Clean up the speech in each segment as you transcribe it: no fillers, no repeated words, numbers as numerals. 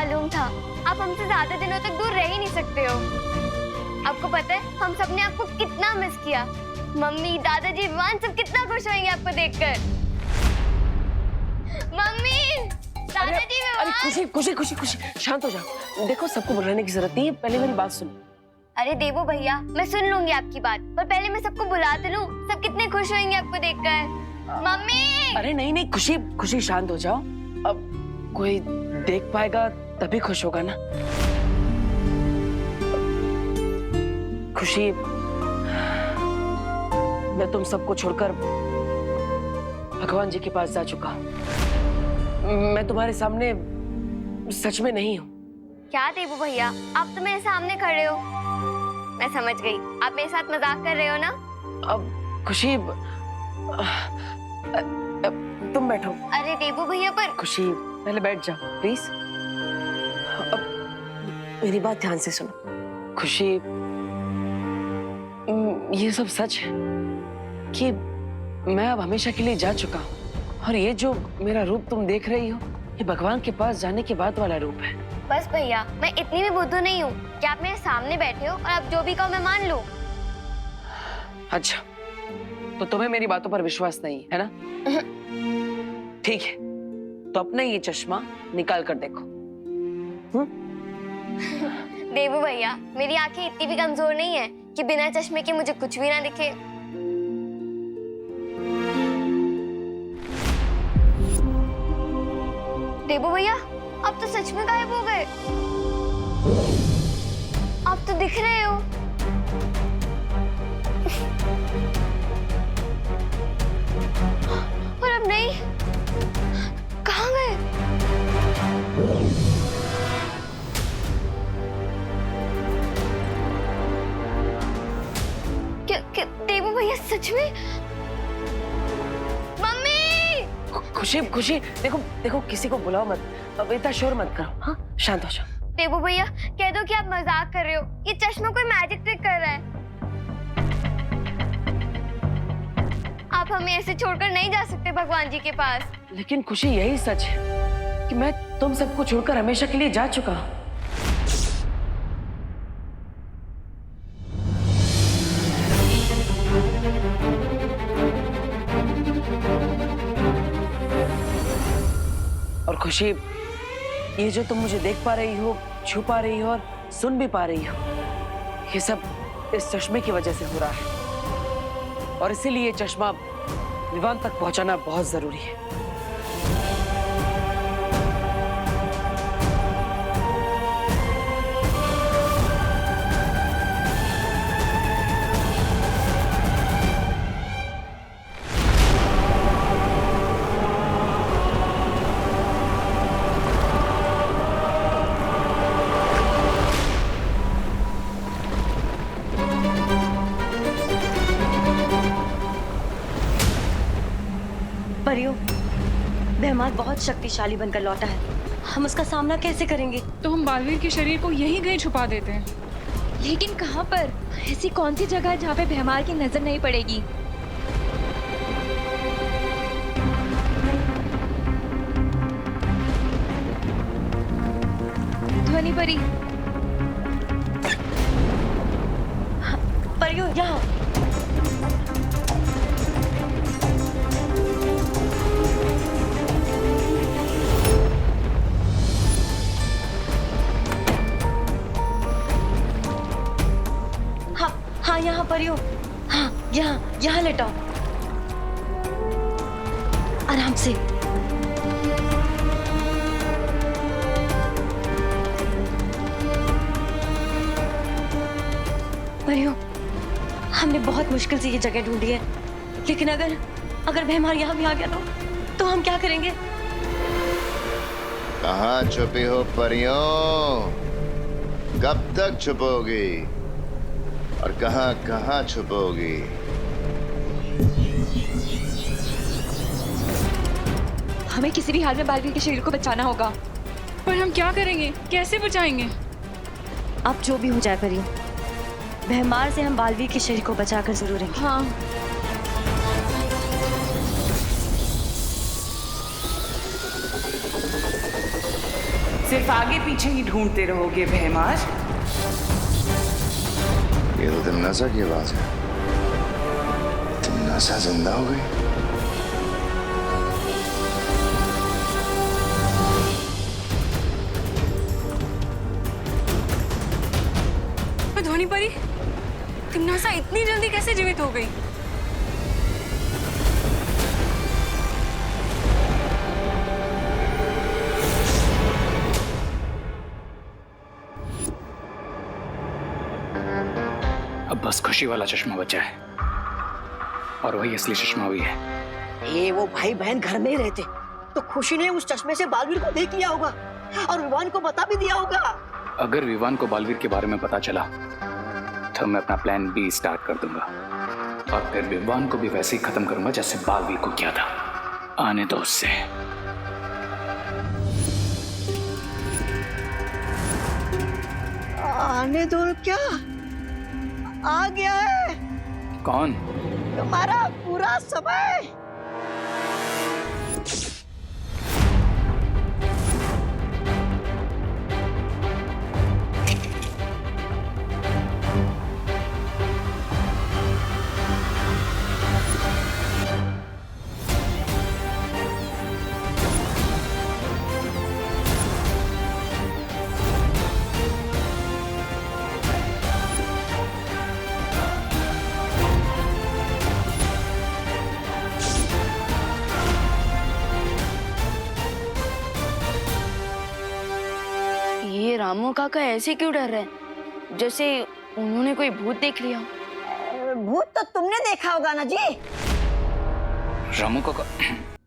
मालूम था आप हमसे ज्यादा दिनों तक दूर रह ही नहीं सकते हो। आपको पता है हम सबने आपको कितना मिस किया। मम्मी, दादाजी, विवान सब कितना खुश होंगे आपको देखकर। मम्मी, दादाजी, अरे खुशी खुशी खुशी खुशी शांत हो जाओ। देखो सबको बुलाने की जरूरत नहीं है, पहले मेरी बात सुनो। अरे देवो भैया, मैं सुन लूंगी आपकी बात, पर पहले मैं सबको बुला तो लूं। सब कितने खुश होंगे आपको देखकर। मम्मी! अरे नहीं नहीं खुशी खुशी शांत हो जाओ। अब कोई देख पाएगा तभी खुश होगा ना। खुशी, मैं तुम सबको छोड़कर भगवान जी के पास जा चुका हूँ। मैं तुम्हारे सामने सच में नहीं हूँ। क्या देवो भैया, आप तो मेरे सामने खड़े हो। मैं समझ गई, आप मेरे साथ मजाक कर रहे हो ना। अब खुशी तुम बैठो। अरे देवो भैया पर खुशी पहले बैठ जाओ प्लीज। अब मेरी बात ध्यान से सुनो। खुशी, ये सब सच है कि मैं अब हमेशा के लिए जा चुका हूँ, और ये जो मेरा रूप तुम देख रही हो, ये भगवान के पास जाने के बाद वाला रूप है। बस भैया, मैं इतनी भी बुद्धू नहीं हूँ कि आप मेरे सामने बैठे हो और आप जो भी कहो मैं मान लूं। अच्छा, तो तुम्हें मेरी बातों पर विश्वास नहीं है ना? ठीक है, तो अपना ये चश्मा निकाल कर देखो। देवू भैया, मेरी आंखें इतनी भी कमजोर नहीं है कि बिना चश्मे के मुझे कुछ भी ना दिखे। देवू भैया, आप तो सच में गायब हो गए। आप तो दिख रहे हो। और अब नहीं, कहाँ गए? क्या देवू भैया सच में? मम्मी! खुशी खुशी, देखो देखो किसी को बुलाओ मत, अब इतना शोर मत करो। हाँ, शांत हो जाओ। देवू भैया, कह दो कि आप मजाक कर रहे हो। ये चश्मा कोई मैजिक ट्रिक कर रहा है। आप हमें ऐसे छोड़कर नहीं जा सकते भगवान जी के पास। लेकिन खुशी, यही सच है कि मैं तुम सबको छोड़कर हमेशा के लिए जा चुका हूँ। और खुशी, ये जो तुम मुझे देख पा रही हो, छू पा रही हो और सुन भी पा रही हो, ये सब इस चश्मे की वजह से हो रहा है, और इसीलिए चश्मा विवान तक पहुंचाना बहुत जरूरी है। परियों, बेहमार बहुत शक्तिशाली बनकर लौटा है। हम उसका सामना कैसे करेंगे? तो हम बालवीर के शरीर को यहीं कहीं छुपा देते हैं। लेकिन कहाँ पर? ऐसी कौन सी जगह है जहाँ पे भैमार की नजर नहीं पड़ेगी? ध्वनि परी। परियों, यहाँ। हाँ, यहाँ परियों। हाँ, यहाँ यहाँ लेटाओ, आराम से। परियों, हमने बहुत मुश्किल से ये जगह ढूंढी है, लेकिन अगर भैमार यहाँ भी आ गया तो हम क्या करेंगे? कहाँ छुपी हो परियों? कब तक छुपोगी और कहाँ कहाँ छुपोगी? हमें किसी भी हाल में बालवीर के शरीर को बचाना होगा। पर हम क्या करेंगे? कैसे बचाएंगे? अब जो भी हो जाए परियों, भैमार से हम बालवीर के शरीर को बचाकर जरूर रहेंगे। हाँ। सिर्फ आगे पीछे ही ढूंढते रहोगे भैमार? ये तो तिमनासा की आवाज है। तिमनासा जिंदा हो गई? ध्वनि परी, तिमनासा इतनी जल्दी कैसे जीवित हो गई? अब बस खुशी वाला चश्मा बचा है, और वही असली चश्मा भी है। ये वो भाई बहन घर में ही रहते तो खुशी ने उस चश्मे से बालवीर को देख लिया होगा और विवान को बता भी दिया होगा। अगर विवान को बालवीर के बारे में पता चला तो मैं अपना प्लान बी स्टार्ट कर दूंगा, और फिर विवान को भी वैसे ही खत्म करूंगा जैसे बालवीर को किया था। आने दो उससे। आने दो क्या? आ गया है कौन? तुम्हारा पूरा समय। ये रामू काका ऐसे क्यों डर रहे हैं, जैसे उन्होंने कोई भूत देख लिया हो? भूत तो तुमने देखा होगा ना जी। रामू का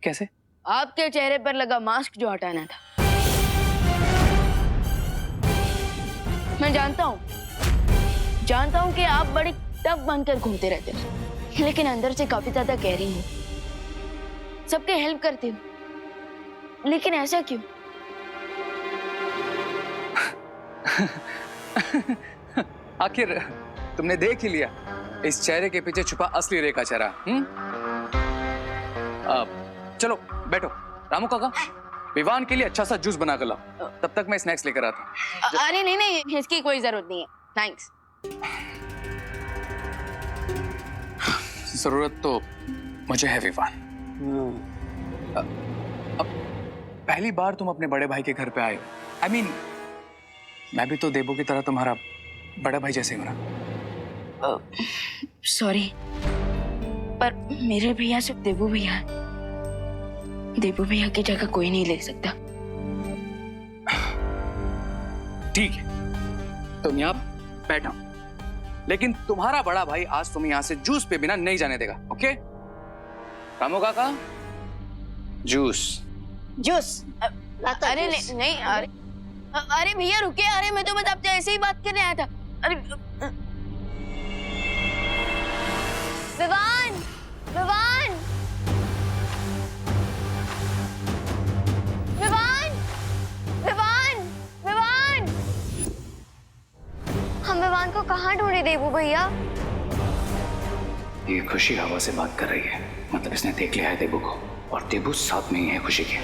कैसे? आपके चेहरे पर लगा मास्क जो हटाना था। मैं जानता हूँ कि आप बड़ी टफ बनकर घूमते रहते हो, लेकिन अंदर से काफी ज्यादा गहरी हूँ। सबके हेल्प करती हूँ, लेकिन ऐसा क्यों? आखिर तुमने देख ही लिया, इस चेहरे के पीछे छुपा असली रेखा चेहरा। चलो बैठो। रामू काका, विवान के लिए अच्छा सा जूस बना कर लाओ, तब तक मैं स्नैक्स लेकर आता हूँ। अरे नहीं, इसकी कोई जरूरत नहीं है, थैंक्स। जरूरत तो मुझे है विवान। अब पहली बार तुम अपने बड़े भाई के घर पे आए हो। I mean, मैं भी तो देबू की तरह तुम्हारा बड़ा भाई जैसे हूं ना। सॉरी, पर मेरे भैया सिर्फ देबू भैया है। देबू भैया की जगह कोई नहीं ले सकता। ठीक है, तुम यहाँ बैठो, लेकिन तुम्हारा बड़ा भाई आज तुम्हें यहाँ से जूस पे बिना नहीं जाने देगा। ओके रामू काका, जूस। अरे नहीं, अरे भैया रुकिए। अरे मैं तो बस आपसे ऐसे ही बात करने आया था। अरे विवान, हम विवान को कहाँ ढूंढे देबू भैया? ये खुशी हवा से बात कर रही है, मतलब इसने देख लिया है देबू को, और देबू साथ में ही है खुशी के।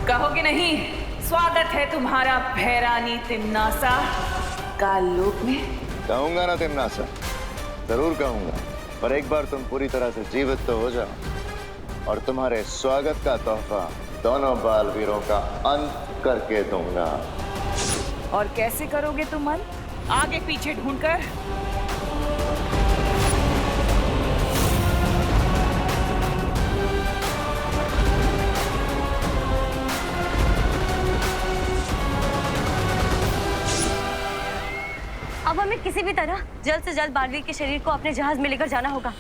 कहोगे नहीं, स्वागत है तुम्हारा भैरानी तिमनासा काल लोक में। कहूंगा ना तिमनासा, जरूर कहूंगा, पर एक बार तुम पूरी तरह से जीवित तो हो जाओ और तुम्हारे स्वागत का तोहफा दोनों बालवीरों का अंत करके दूंगा। और कैसे करोगे तुम अंत? आगे पीछे ढूंढकर? अब हमें किसी भी तरह जल्द से जल्द बालवीर के शरीर को अपने जहाज में लेकर जाना होगा।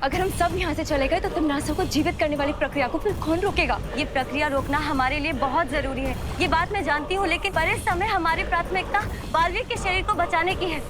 अगर हम सब यहाँ से चले गए तो तिमनासा को जीवित करने वाली प्रक्रिया को फिर कौन रोकेगा? ये प्रक्रिया रोकना हमारे लिए बहुत जरूरी है, ये बात मैं जानती हूँ, लेकिन पर इस समय हमारी प्राथमिकता बालवीर के शरीर को बचाने की है।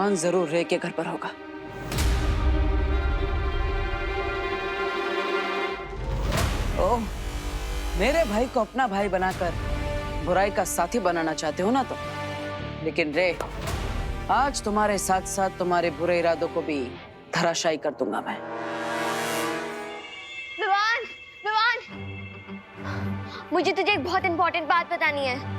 विवान जरूर रे के घर पर होगा। ओह, मेरे भाई को अपना भाई बनाकर बुराई का साथी बनाना चाहते हो ना तो, लेकिन रे आज तुम्हारे साथ साथ तुम्हारे बुरे इरादों को भी धराशायी कर दूंगा मैं। विवान, विवान, मुझे तुझे एक बहुत इंपॉर्टेंट बात बतानी है।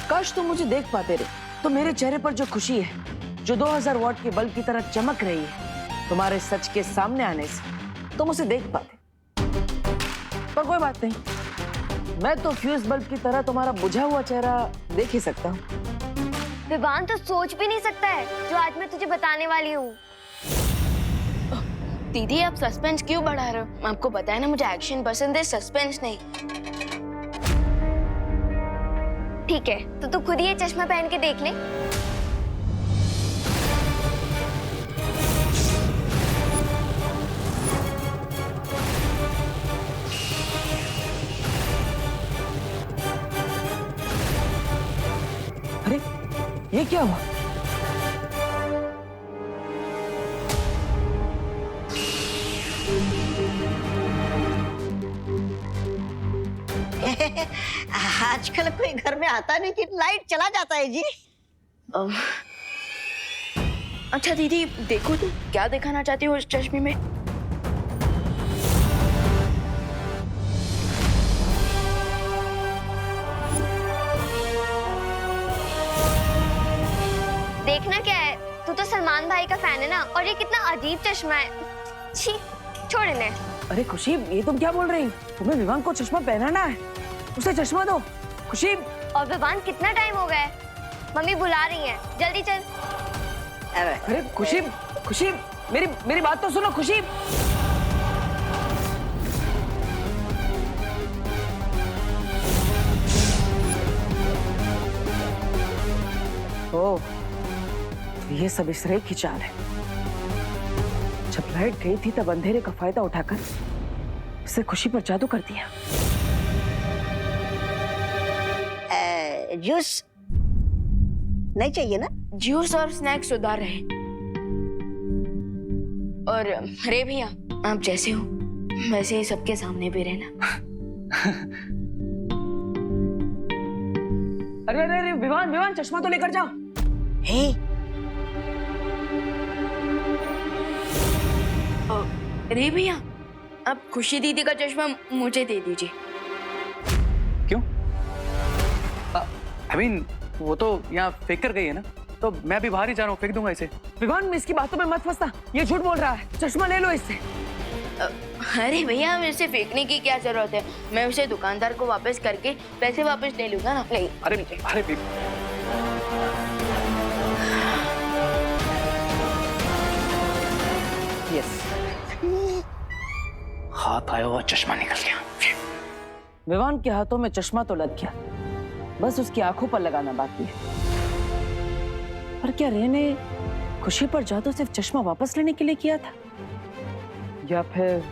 काश तुम मुझे देख पाते रे, तो मेरे चेहरे पर जो खुशी है, जो 2000 वॉट के बल्ब की तरह चमक रही है तुम्हारे सच के सामने आने से, तुम उसे देख पाते। पर कोई बात नहीं, मैं तो फ्यूज बल्ब की तरह तुम्हारा बुझा हुआ चेहरा देख ही सकता हूँ। विवान तो सोच भी नहीं सकता है जो आज मैं तुझे बताने वाली हूँ। दीदी आप सस्पेंस क्यों बढ़ा रहे हो? आपको पता है ना मुझे एक्शन पसंद है, सस्पेंस नहीं। ठीक है, तो तू खुद ही ये चश्मा पहन के देख ले। अरे ये क्या हुआ? आजकल कोई घर में आता नहीं कि लाइट चला जाता है जी। अच्छा दीदी देखो, तुम क्या दिखाना चाहती हो इस चश्मे में? देखना क्या है, तू तो सलमान भाई का फैन है ना, और ये कितना अजीब चश्मा है। छी, छोड़ इन्हें। अरे खुशी, ये तुम क्या बोल रही? तुम्हें विवान को चश्मा पहनाना है, उसे चश्मा दो। खुशी। और विवान कितना टाइम हो गया है? मम्मी बुला रही हैं, जल्दी चल। अरे खुशी, खुशी मेरी बात तो सुनो खुशी। ओह, ये सब इस रे की चाल है। जब लाइट गई थी तब अंधेरे का फायदा उठाकर उसे खुशी पर जादू कर दिया। जूस नहीं चाहिए ना? जूस और स्नैक्स उधार रहे। और रे भैया, आप जैसे हो वैसे ही सबके सामने भी रहना। अरे अरे अरे विवान चश्मा तो लेकर जाओ। हे, रे भैया, आप खुशी दीदी का चश्मा मुझे दे दीजिए। क्यों? I mean, वो तो यहाँ फेंक कर गई है ना, तो मैं भी बाहर ही जा रहा हूँ, फेंक दूंगा इसे। विवान, मैं इसकी बातों में मत फंसना, ये झूठ बोल रहा है। चश्मा ले लो इससे। अरे भैया, इसे फेंकने की क्या जरूरत है? मैं उसे दुकानदार को वापस करके पैसे वापस ले लूंगा ना। नहीं, अरे यस, हाथ आया हुआ चश्मा निकल गया। विवान के हाथों में चश्मा तो लग गया, बस उसकी आंखों पर लगाना बाकी है। पर क्या रे ने खुशी पर जादू सिर्फ चश्मा वापस लेने के लिए किया था, या फिर